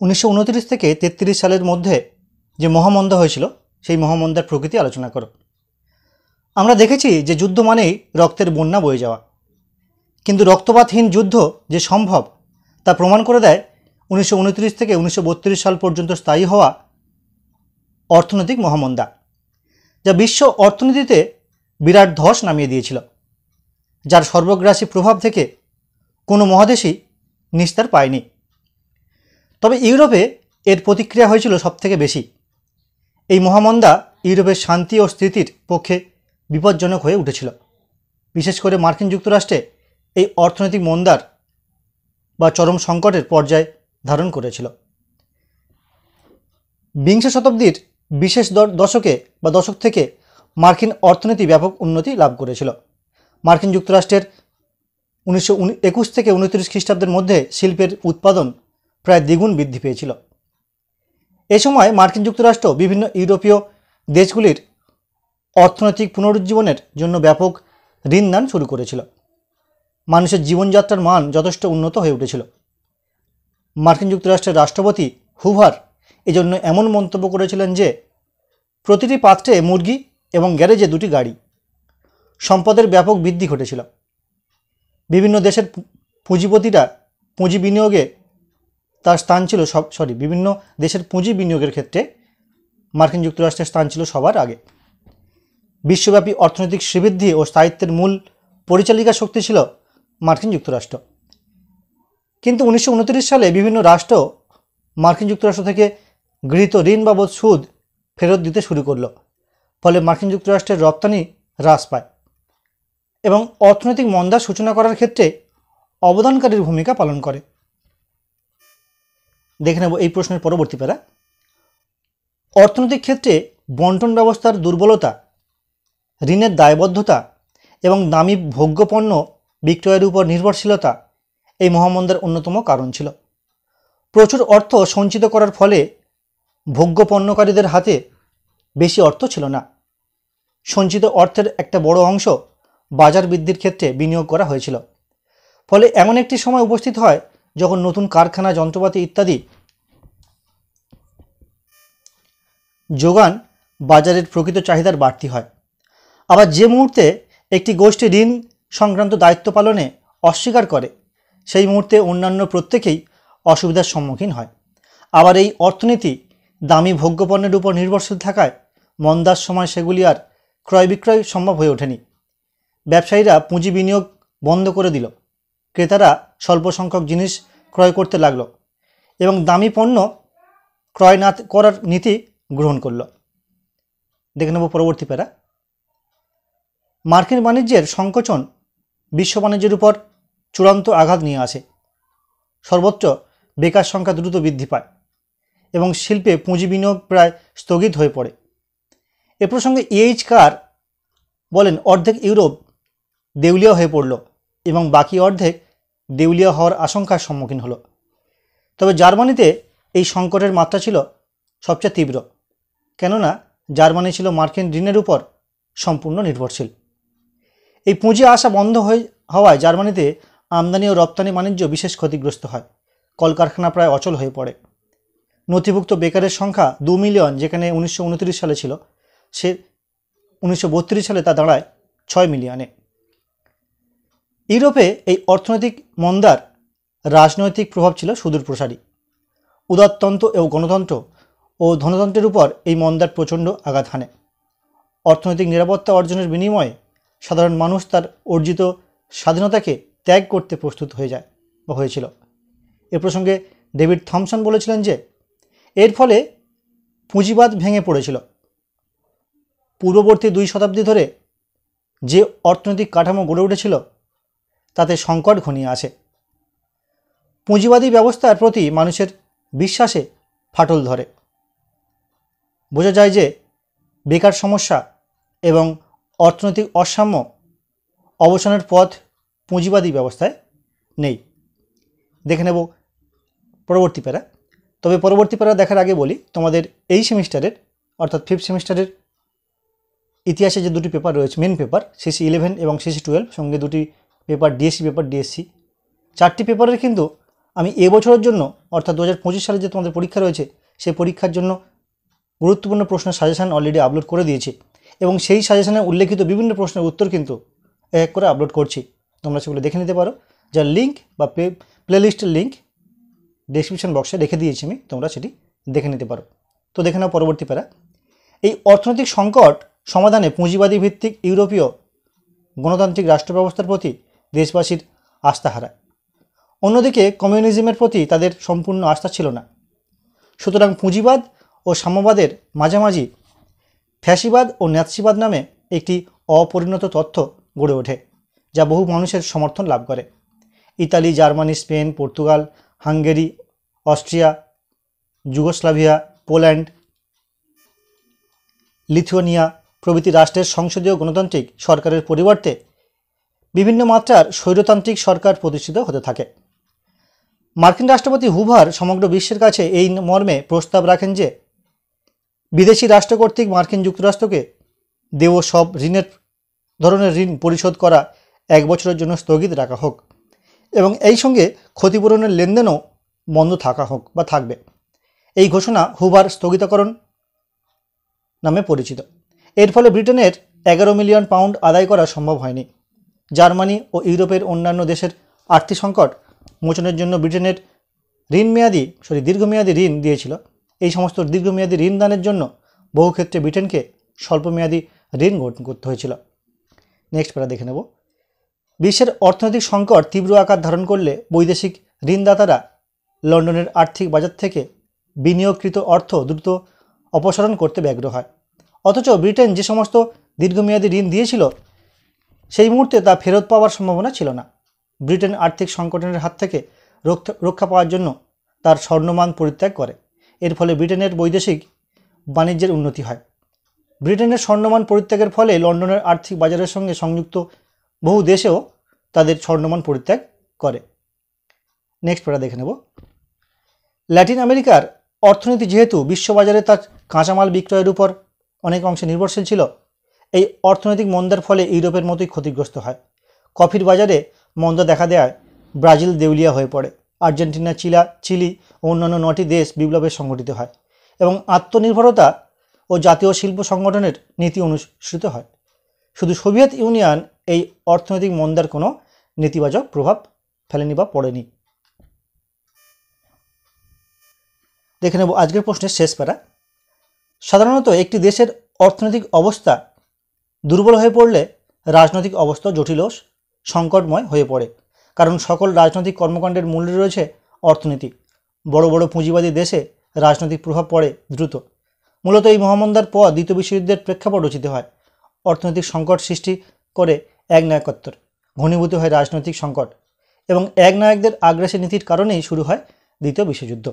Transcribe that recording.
1929 থেকে 33 সালের মধ্যে যে মহামন্দা হয়েছিল সেই মহামন্দার প্রকৃতি আলোচনা করো। আমরা দেখেছি যে যুদ্ধ মানেই রক্তের বন্যা বয়ে যাওয়া, কিন্তু রক্তপাতহীন যুদ্ধ যে সম্ভব তা প্রমাণ করে দেয় 1929 থেকে 1932 সাল পর্যন্ত স্থায়ী হওয়া অর্থনৈতিক মহামন্দা, যা বিশ্ব অর্থনীতিতে বিরাট ধস নামিয়ে দিয়েছিল, যার সর্বগ্রাসী প্রভাব থেকে কোনো মহাদেশই নিস্তার পায়নি। তবে ইউরোপে এর প্রতিক্রিয়া হয়েছিল সবথেকে বেশি। এই মহামন্দা ইউরোপের শান্তি ও স্থিতির পক্ষে বিপজ্জনক হয়ে উঠেছিল। বিশেষ করে মার্কিন যুক্তরাষ্ট্রে এই অর্থনৈতিক মন্দার বা চরম সংকটের পর্যায় ধারণ করেছিল। বিংশ শতাব্দীর বিশেষ দশক থেকে মার্কিন অর্থনীতি ব্যাপক উন্নতি লাভ করেছিল। মার্কিন যুক্তরাষ্ট্রের 1921 থেকে 1929 খ্রিস্টাব্দের মধ্যে শিল্পের উৎপাদন প্রায় দ্বিগুণ বৃদ্ধি পেয়েছিল। এ সময় মার্কিন যুক্তরাষ্ট্র বিভিন্ন ইউরোপীয় দেশগুলির অর্থনৈতিক পুনরুজ্জীবনের জন্য ব্যাপক ঋণ দান শুরু করেছিল। মানুষের জীবনযাত্রার মান যথেষ্ট উন্নত হয়ে উঠেছিল। মার্কিন যুক্তরাষ্ট্রের রাষ্ট্রপতি হুভার এজন্য এমন মন্তব্য করেছিলেন যে প্রতিটি পাত্রে মুরগি এবং গ্যারেজে দুটি গাড়ি। সম্পদের ব্যাপক বৃদ্ধি ঘটেছিল। বিভিন্ন দেশের পুঁজিপতিরা পুঁজি বিনিয়োগে তার স্থান ছিল বিভিন্ন দেশের পুঁজি বিনিয়োগের ক্ষেত্রে মার্কিন যুক্তরাষ্ট্রের স্থান ছিল সবার আগে। বিশ্বব্যাপী অর্থনৈতিক শ্রীবৃদ্ধি ও স্থায়িত্বের মূল পরিচালিকা শক্তি ছিল মার্কিন যুক্তরাষ্ট্র। কিন্তু 1929 সালে বিভিন্ন রাষ্ট্র মার্কিন যুক্তরাষ্ট্র থেকে গৃহীত ঋণ বাবদ সুদ ফেরত দিতে শুরু করল। ফলে মার্কিন যুক্তরাষ্ট্রের রপ্তানি হ্রাস পায় এবং অর্থনৈতিক মন্দার সূচনা করার ক্ষেত্রে অবদানকারীর ভূমিকা পালন করে। দেখে নেব এই প্রশ্নের পরবর্তী প্যারা। অর্থনৈতিক ক্ষেত্রে বন্টন ব্যবস্থার দুর্বলতা, ঋণের দায়বদ্ধতা এবং দামি ভোগ্যপণ্য বিক্রয়ের উপর নির্ভরশীলতা এই মহামন্দার অন্যতম কারণ ছিল। প্রচুর অর্থ সঞ্চিত করার ফলে ভোগ্যপণ্যকারীদের হাতে বেশি অর্থ ছিল না। সঞ্চিত অর্থের একটা বড় অংশ বাজার বৃদ্ধির ক্ষেত্রে বিনিয়োগ করা হয়েছিল। ফলে এমন একটি সময় উপস্থিত হয় যখন নতুন কারখানা, যন্ত্রপাতি ইত্যাদি যোগান বাজারের প্রকৃত চাহিদার বাড়তি হয়। আবার যে মুহূর্তে একটি গোষ্ঠী ঋণ সংক্রান্ত দায়িত্ব পালনে অস্বীকার করে সেই মুহূর্তে অন্যান্য প্রত্যেকেই অসুবিধার সম্মুখীন হয়। আবার এই অর্থনীতি দামি ভোগ্যপণ্যের উপর নির্ভরশীল থাকায় মন্দার সময় সেগুলি আর ক্রয় বিক্রয় সম্ভব হয়ে ওঠেনি। ব্যবসায়ীরা পুঁজি বিনিয়োগ বন্ধ করে দিল, ক্রেতারা স্বল্প সংখ্যক জিনিস ক্রয় করতে লাগল এবং দামি পণ্য ক্রয় না করার নীতি গ্রহণ করল। দেখে নেব পরবর্তী প্যারা। মার্কিন বাণিজ্যের সংকোচন বিশ্ব বাণিজ্যের উপর চূড়ান্ত আঘাত নিয়ে আসে। সর্বত্র বেকার সংখ্যা দ্রুত বৃদ্ধি পায় এবং শিল্পে পুঁজি বিনিয়োগ প্রায় স্থগিত হয়ে পড়ে। এ প্রসঙ্গে এইচ কার বলেন, অর্ধেক ইউরোপ দেউলিয়া হয়ে পড়ল এবং বাকি অর্ধেক দেউলিয়া হওয়ার আশঙ্কার সম্মুখীন হলো। তবে জার্মানিতে এই সংকটের মাত্রা ছিল সবচেয়ে তীব্র, কেননা জার্মানি ছিল মার্কিন ঋণের উপর সম্পূর্ণ নির্ভরশীল। এই পুঁজি আসা বন্ধ হওয়ায় জার্মানিতে আমদানি ও রপ্তানি বাণিজ্য বিশেষ ক্ষতিগ্রস্ত হয়। কলকারখানা প্রায় অচল হয়ে পড়ে। নথিভুক্ত বেকারের সংখ্যা 2 মিলিয়ন, যেখানে 1929 সালে ছিল, সে 1932 সালে তা দাঁড়ায় 6 মিলিয়নে। ইউরোপে এই অর্থনৈতিক মন্দার রাজনৈতিক প্রভাব ছিল সুদূরপ্রসারী। উদারতন্ত্র ও গণতন্ত্র ও ধনতন্ত্রের উপর এই মন্দার প্রচণ্ড আঘাত হানে। অর্থনৈতিক নিরাপত্তা অর্জনের বিনিময়ে সাধারণ মানুষ তার অর্জিত স্বাধীনতাকে ত্যাগ করতে প্রস্তুত হয়েছিল। এ প্রসঙ্গে ডেভিড থমসন বলেছিলেন যে এর ফলে পুঁজিবাদ ভেঙে পড়েছিল। পূর্ববর্তী 2 শতাব্দী ধরে যে অর্থনৈতিক কাঠামো গড়ে উঠেছিল তাতে সংকট ঘনিয়ে আসে। পুঁজিবাদী ব্যবস্থার প্রতি মানুষের বিশ্বাসে ফাটল ধরে। বোঝা যায় যে বেকার সমস্যা এবং অর্থনৈতিক অসাম্য অবসানের পথ পুঁজিবাদী ব্যবস্থায় নেই। দেখে নেব পরবর্তী প্যারা। তবে পরবর্তী প্যারা দেখার আগে বলি, তোমাদের এই সেমিস্টারের অর্থাৎ 5th সেমিস্টারের ইতিহাসে যে দুটি পেপার রয়েছে, মেন পেপার সিসি 11 এবং সিসি 12, সঙ্গে দুটি পেপার ডিএসসি 4টি পেপারের কিন্তু আমি এবছরের জন্য অর্থাৎ 2025 সালে যে তোমাদের পরীক্ষা রয়েছে সেই পরীক্ষার জন্য গুরুত্বপূর্ণ প্রশ্নের সাজেশান অলরেডি আপলোড করে দিয়েছি এবং সেই সাজেশানে উল্লেখিত বিভিন্ন প্রশ্নের উত্তর কিন্তু এক করে আপলোড করছি। তোমরা সেগুলো দেখে নিতে পারো, যার লিঙ্ক বা প্লেলিস্টের লিঙ্ক ডেসক্রিপশন বক্সে রেখে দিয়েছি আমি, তোমরা সেটি দেখে নিতে পারো। তো দেখে নাও পরবর্তী প্যারা। এই অর্থনৈতিক সংকট সমাধানে পুঁজিবাদী ভিত্তিক ইউরোপীয় গণতান্ত্রিক রাষ্ট্র ব্যবস্থার প্রতি দেশবাসীর আস্থা হারায়। অন্যদিকে কমিউনিজমের প্রতি তাদের সম্পূর্ণ আস্থা ছিল না। সুতরাং পুঁজিবাদ ও সাম্যবাদের মাঝামাঝি ফ্যাসিবাদ ও ন্যাৎসিবাদ নামে একটি অপরিণত তথ্য গড়ে ওঠে, যা বহু মানুষের সমর্থন লাভ করে। Italy, Germany, Spain, Portugal, Hungary, Austria, Yugoslavia, Poland, Lithuania প্রভৃতি রাষ্ট্রের সংসদীয় গণতান্ত্রিক সরকারের পরিবর্তে বিভিন্ন মাত্রার স্বৈরতান্ত্রিক সরকার প্রতিষ্ঠিত হতে থাকে। মার্কিন রাষ্ট্রপতি হুভার সমগ্র বিশ্বের কাছে এই মর্মে প্রস্তাব রাখেন যে বিদেশি রাষ্ট্র কর্তৃক মার্কিন যুক্তরাষ্ট্রকে দেওয়া সব ধরনের ঋণ পরিশোধ করা 1 বছরের জন্য স্থগিত রাখা হোক এবং এই সঙ্গে ক্ষতিপূরণের লেনদেনও বন্ধ থাকা হোক বা থাকবে। এই ঘোষণা হুভার স্থগিতকরণ নামে পরিচিত। এর ফলে ব্রিটেনের 11 মিলিয়ন পাউন্ড আদায় করা সম্ভব হয়নি। জার্মানি ও ইউরোপের অন্যান্য দেশের আর্থিক সংকট মোচনের জন্য ব্রিটেনের দীর্ঘমেয়াদী ঋণ দিয়েছিল। এই সমস্ত দীর্ঘমেয়াদী ঋণ দানের জন্য বহু ক্ষেত্রে ব্রিটেনকে স্বল্পমেয়াদী ঋণ গ্রহণ করতে হয়েছিল। নেক্সট প্যারা দেখে নেব। বিশ্বের অর্থনৈতিক সংকট তীব্র আকার ধারণ করলে বৈদেশিক ঋণদাতারা লন্ডনের আর্থিক বাজার থেকে বিনিয়োগকৃত অর্থ দ্রুত অপসারণ করতে ব্যগ্র হয়। অথচ ব্রিটেন যে সমস্ত দীর্ঘমেয়াদী ঋণ দিয়েছিল সেই মুহূর্তে তা ফেরত পাওয়ার সম্ভাবনা ছিল না। ব্রিটেন আর্থিক সংকটের হাত থেকে রক্ষা পাওয়ার জন্য তার স্বর্ণমান পরিত্যাগ করে। এর ফলে ব্রিটেনের বৈদেশিক বাণিজ্যের উন্নতি হয়। ব্রিটেনের স্বর্ণমান পরিত্যাগের ফলে লন্ডনের আর্থিক বাজারের সঙ্গে সংযুক্ত বহু দেশেও তাদের স্বর্ণমান পরিত্যাগ করে। নেক্সট প্যারা দেখে নেব। ল্যাটিন আমেরিকার অর্থনীতি যেহেতু বিশ্ববাজারে তার কাঁচামাল বিক্রয়ের উপর অনেক অংশে নির্ভরশীল ছিল, এই অর্থনৈতিক মন্দার ফলে ইউরোপের মতোই ক্ষতিগ্রস্ত হয়। কফির বাজারে মন্দা দেখা দেওয়ায় ব্রাজিল দেউলিয়া হয়ে পড়ে। আর্জেন্টিনা, চিলি ও অন্যান্য 9টি দেশ বিপ্লবে সংগঠিত হয় এবং আত্মনির্ভরতা ও জাতীয় শিল্প সংগঠনের নীতি অনুসৃত হয়। শুধু সোভিয়েত ইউনিয়ন এই অর্থনৈতিক মন্দার কোনো নেতিবাচক প্রভাব ফেলেনি বা পড়েনি। দেখে নেব আজকের প্রশ্নের শেষ প্যারা। সাধারণত একটি দেশের অর্থনৈতিক অবস্থা দুর্বল হয়ে পড়লে রাজনৈতিক অবস্থা জটিল ও সংকটময় হয়ে পড়ে, কারণ সকল রাজনৈতিক কর্মকাণ্ডের মূলে রয়েছে অর্থনীতি। বড় বড় পুঁজিবাদী দেশে রাজনৈতিক প্রভাব পড়ে দ্রুত। মূলত এই মহামন্দার পর দ্বিতীয় বিশ্বযুদ্ধের প্রেক্ষাপট রচিত হয়। অর্থনৈতিক সংকট সৃষ্টি করে একনায়কত্বর, ঘনীভূত হয় রাজনৈতিক সংকট এবং একনায়কদের আগ্রাসী নীতির কারণেই শুরু হয় দ্বিতীয় বিশ্বযুদ্ধ।